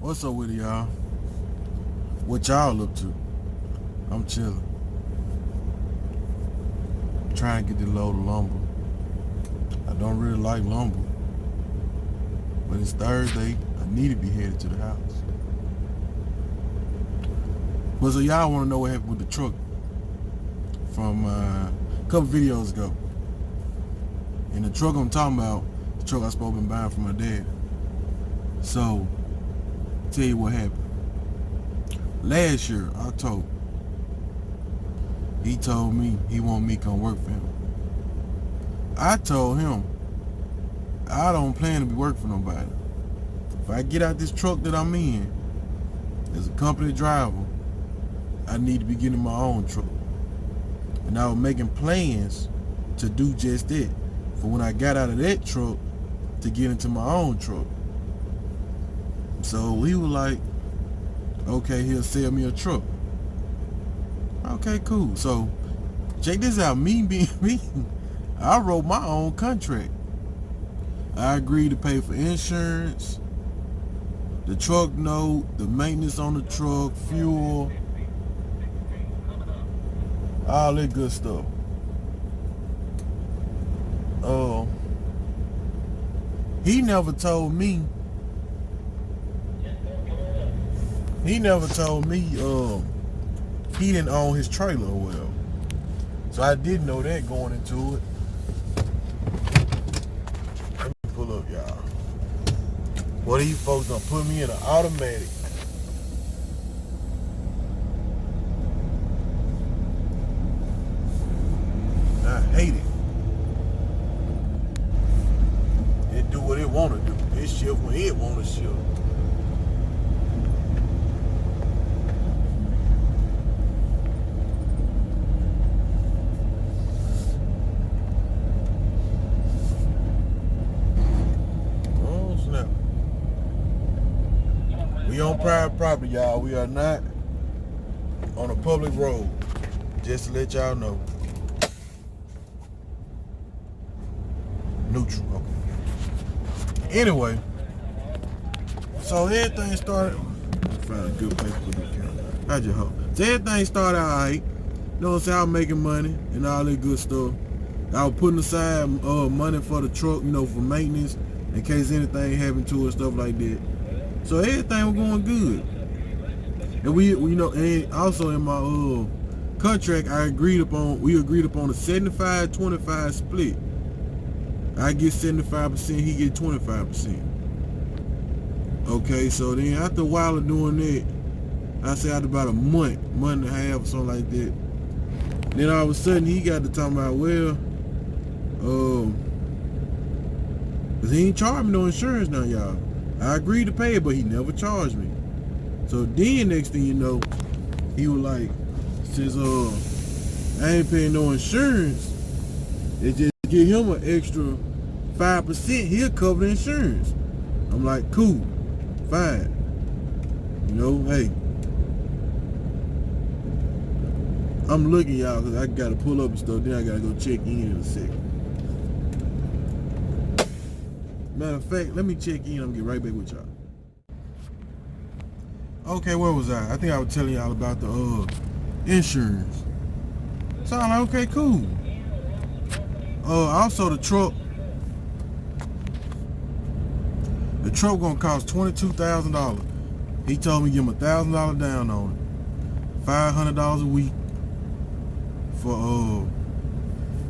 What's up with y'all? What y'all up to? I'm chilling. Trying to get this load of lumber. I don't really like lumber, but it's Thursday. I need to be headed to the house. But so y'all want to know what happened with the truck from a couple videos ago. And the truck I'm talking about, the truck I supposed to be buying from my dad. So, tell you what happened. Last year, October, he told me he wanted me to come work for him. I told him, I don't plan to be working for nobody. If I get out this truck that I'm in, as a company driver, I need to be getting my own truck. And I was making plans to do just that. For when I got out of that truck, to get into my own truck. So he was like, okay, he'll sell me a truck. Okay, cool. So check this out, me being me, I wrote my own contract. I agreed to pay for insurance, the truck note, the maintenance on the truck, fuel, all that good stuff. He never told me he didn't own his trailer or whatever. So I didn't know that going into it. Let me pull up, y'all. What these folks gonna put me in an automatic. I hate it. It do what it wanna do. It shift when it wanna shift. We on private property, y'all. We are not on a public road. Just to let y'all know. Neutral, okay. Anyway, so everything started. Find a good place to put the camera. I just hope. So everything started out right. You know what I'm saying? I was making money and all that good stuff. I was putting aside money for the truck, you know, for maintenance in case anything happened to it, stuff like that. So everything was going good. And we you know, and also in my contract, we agreed upon a 75-25 split. I get 75%, he get 25%. Okay, so then after a while of doing that, I say after about a month and a half or something like that, then all of a sudden he got to talking about, well, cause he ain't charged me no insurance now, y'all. I agreed to pay it, but he never charged me. So then next thing you know, he was like, since I ain't paying no insurance, they just give him an extra 5%, he'll cover the insurance. I'm like, cool, fine. You know, hey. I'm looking, y'all, because I got to pull up and stuff, then I got to go check in a second. Matter of fact, let me check in. I'm gonna get right back with y'all. Okay, where was I? I think I was telling y'all about the insurance. So I'm like, okay, cool. Also the truck gonna cost $22,000. He told me give him $1,000 down on it, $500 a week for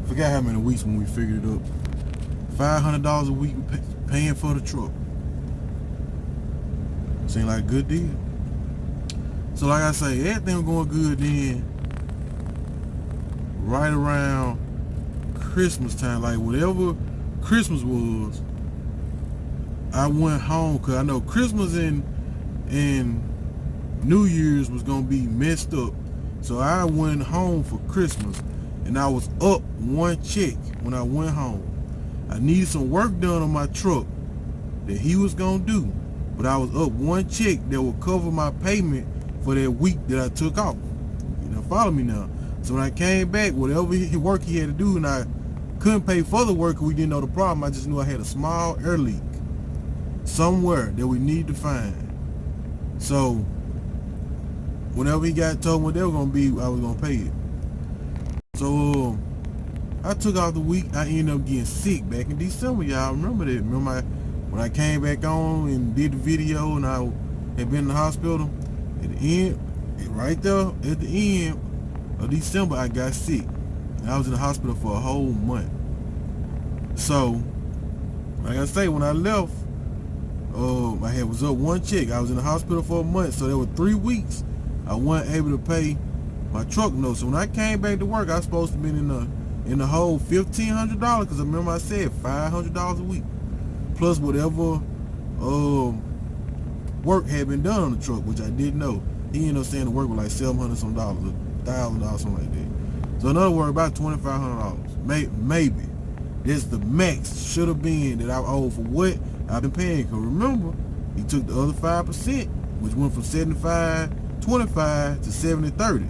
forgot how many weeks when we figured it up. $500 a week paying for the truck. Seemed like a good deal. So like I say, everything was going good then. Right around Christmas time, like whatever Christmas was, I went home because I know Christmas and New Year's was gonna be messed up. So I went home for Christmas and I was up one check when I went home. I needed some work done on my truck that he was gonna do, but I was up one check that would cover my payment for that week that I took off. You know, follow me now. So when I came back, whatever work he had to do, and I couldn't pay for the work because we didn't know the problem, I just knew I had a small air leak somewhere that we need to find. So whenever he got told what they were gonna be, I was gonna pay it. So I took off the week. I ended up getting sick back in December. Y'all remember that? Remember when I came back on and did the video and I had been in the hospital? At the end, right there at the end of December, I got sick. And I was in the hospital for a whole month. So, like I say, when I left, I was up one check. I was in the hospital for a month, so there were 3 weeks I wasn't able to pay my truck note. So when I came back to work, I was supposed to be in the whole $1,500, because I remember I said $500 a week plus whatever work had been done on the truck, which I didn't know. He ended up saying the work was like $700 some dollars, $1,000, something like that. So in other words, about $2,500, maybe. That's the max should have been that I owed for what I've been paying. Because remember, he took the other 5%, which went from 75-25 to 70-30.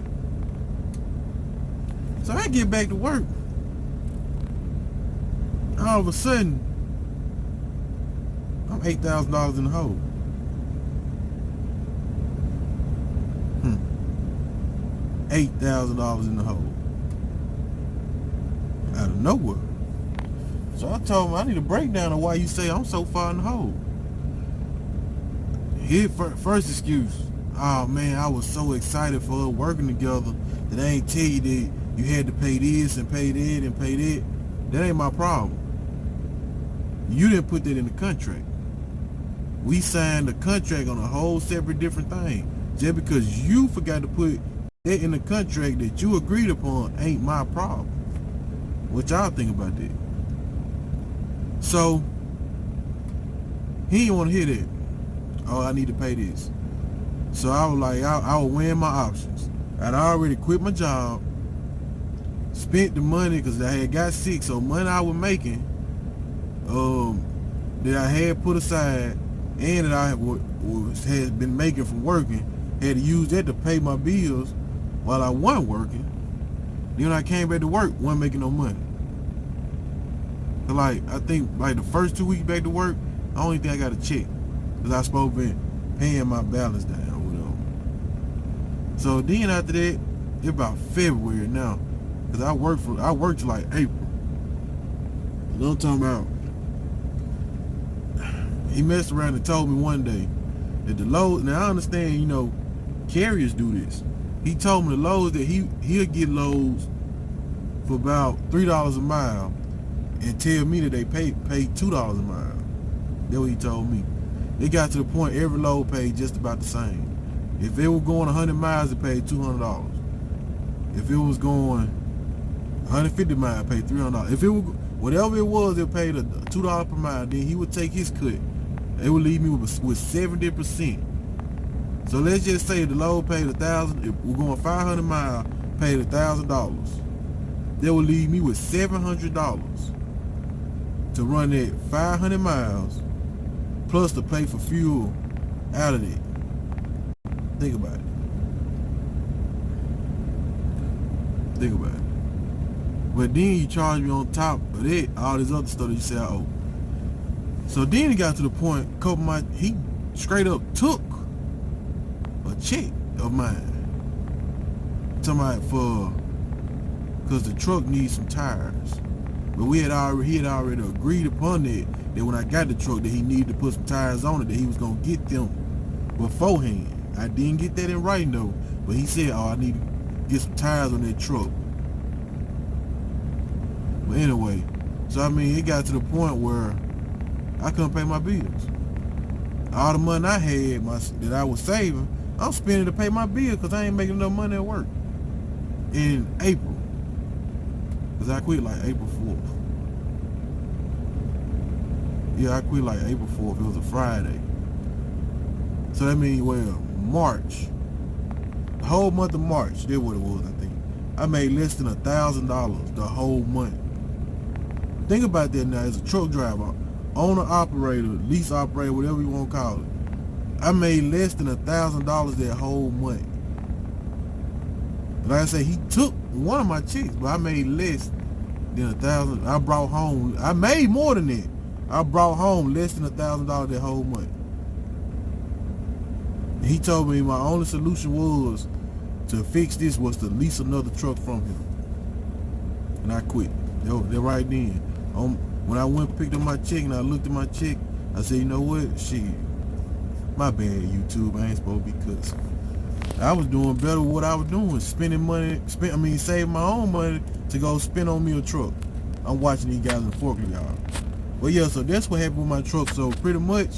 So I get back to work. All of a sudden, I'm $8,000 in the hole. $8,000 in the hole. Out of nowhere. So I told him, I need a breakdown of why you say I'm so far in the hole. His first excuse, oh man, I was so excited for us working together that I ain't tell you that you had to pay this and pay that and pay that. That ain't my problem. You didn't put that in the contract. We signed the contract on a whole separate different thing. Just because you forgot to put that in the contract that you agreed upon ain't my problem. What y'all think about that? So he didn't want to hear that. Oh, I need to pay this. So I was like, I was weighing my options. I'd already quit my job, spent the money because I had got sick, so money I was making that I had put aside and that I had been making from working, had to use that to pay my bills while I wasn't working. Then when I came back to work, wasn't making no money. Like, I think like the first 2 weeks back to work, I only think I got a check because I supposed to be paying my balance down or whatever. So then after that, it's about February now, because I worked till like April. You know what I'm talking about? He messed around and told me one day that the loads, now I understand, you know, carriers do this. He told me the loads that he'll get loads for about $3 a mile and tell me that they pay $2 a mile. That's what he told me. It got to the point every load paid just about the same. If it was going 100 miles, it paid $200. If it was going 150 miles, it paid $300. If it was whatever it was, it paid a $2 per mile. Then he would take his cut. It would leave me with 70%. So let's just say the load paid $1,000. If we're going 500 miles, paid $1,000. That would leave me with $700 to run that 500 miles, plus to pay for fuel out of it. Think about it. Think about it. But then you charge me on top of that, all this other stuff that you say I owe. So then it got to the point, he straight up took a check of mine. Talking about because the truck needs some tires. But he had already agreed upon that when I got the truck that he needed to put some tires on it, that he was going to get them beforehand. I didn't get that in writing though, but he said, oh, I need to get some tires on that truck. But anyway, so I mean, it got to the point where I couldn't pay my bills. All the money I had that I was saving, I'm spending to pay my bills because I ain't making enough money at work in April. Because I quit like April 4th. Yeah, I quit like April 4th. It was a Friday. So that means, well, March. The whole month of March, that's what it was, I think. I made less than $1,000 the whole month. Think about that now. As a truck driver, owner, operator, lease operator, whatever you want to call it, I made less than $1,000 that whole month. Like I say, he took one of my checks, but I made less than $1,000. I brought home, I made more than that. I brought home less than $1,000 that whole month. He told me my only solution was to fix this was to lease another truck from him. And I quit. They're right then. When I went and picked up my check and I looked at my check, I said, you know what? Shit. My bad, YouTube. I ain't supposed to be cussing. I was doing better with what I was doing. Spending money, saving my own money to go spend on me a truck. I'm watching these guys in the forklift, y'all. But yeah, so that's what happened with my truck. So pretty much,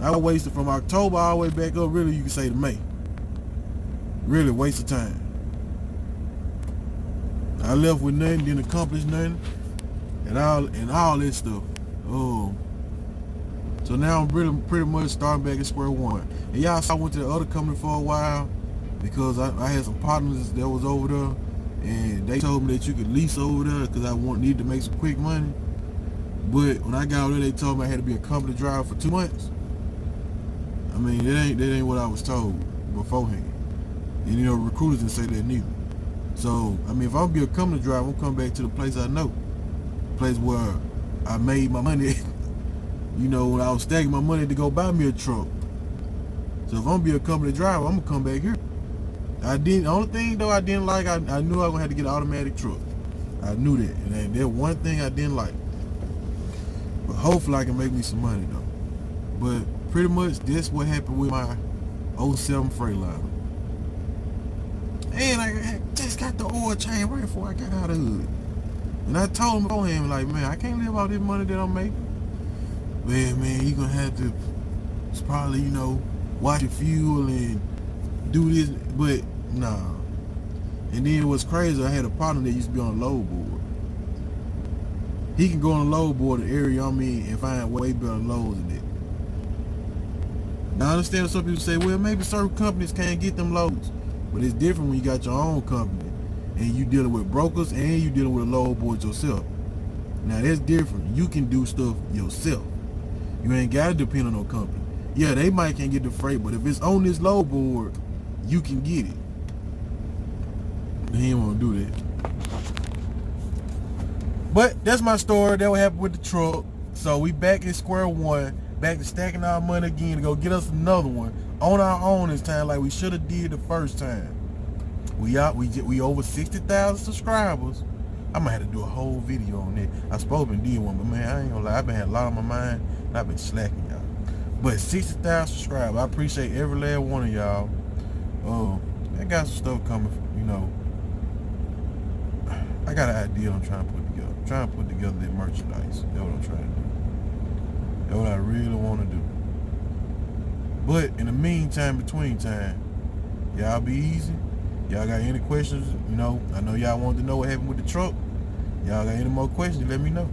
I wasted from October all the way back up, really, you can say to May. Really, waste of time. I left with nothing, didn't accomplish nothing, and all this stuff. So now I'm pretty much starting back at square one. And y'all saw I went to the other company for a while because I had some partners that was over there, and they told me that you could lease over there because I need to make some quick money. But when I got over there, they told me I had to be a company driver for 2 months. I mean, that ain't what I was told beforehand. And you know, recruiters didn't say that neither. So, I mean, if I'm gonna be a company driver, I'm coming back to the place I know. The place where I made my money. You know, when I was stacking my money to go buy me a truck. So if I'm gonna be a company driver, I'm gonna come back here. The only thing though I didn't like, I knew I was gonna have to get an automatic truck. I knew that. And that one thing I didn't like. But hopefully I can make me some money though. But pretty much that's what happened with my 07 Freightliner. And I just got the oil change right before I got out of the hood. And I told him beforehand, like, man, I can't live off this money that I'm making. Man, you gonna have to probably, you know, watch your fuel and do this, but nah. And then what's crazy, I had a partner that used to be on a load board. He can go on a load board in the area I'm in and find way better loads than that. Now I understand some people say, well, maybe certain companies can't get them loads, but it's different when you got your own company and you dealing with brokers and you dealing with a load board yourself. Now that's different. You can do stuff yourself. You ain't got to depend on no company. Yeah, they might can't get the freight, but if it's on this load board, you can get it. He ain't want to do that. But that's my story. That what happened with the truck. So we back at square one, back to stacking our money again to go get us another one on our own this time, like we should have did the first time. We over 60,000 subscribers. I'm gonna have to do a whole video on that. I supposed to did one, but man, I ain't gonna lie, I've been had a lot on my mind and I've been slacking, y'all. But 60,000 subscribers, I appreciate every last one of y'all. I got some stuff coming, you know. I got an idea I'm trying to put together. I'm trying to put together that merchandise. That's what I'm trying to do. That's what I really want to do. But in the meantime, between time, y'all be easy. Y'all got any questions, you know, I know y'all wanted to know what happened with the truck. Y'all got any more questions, let me know.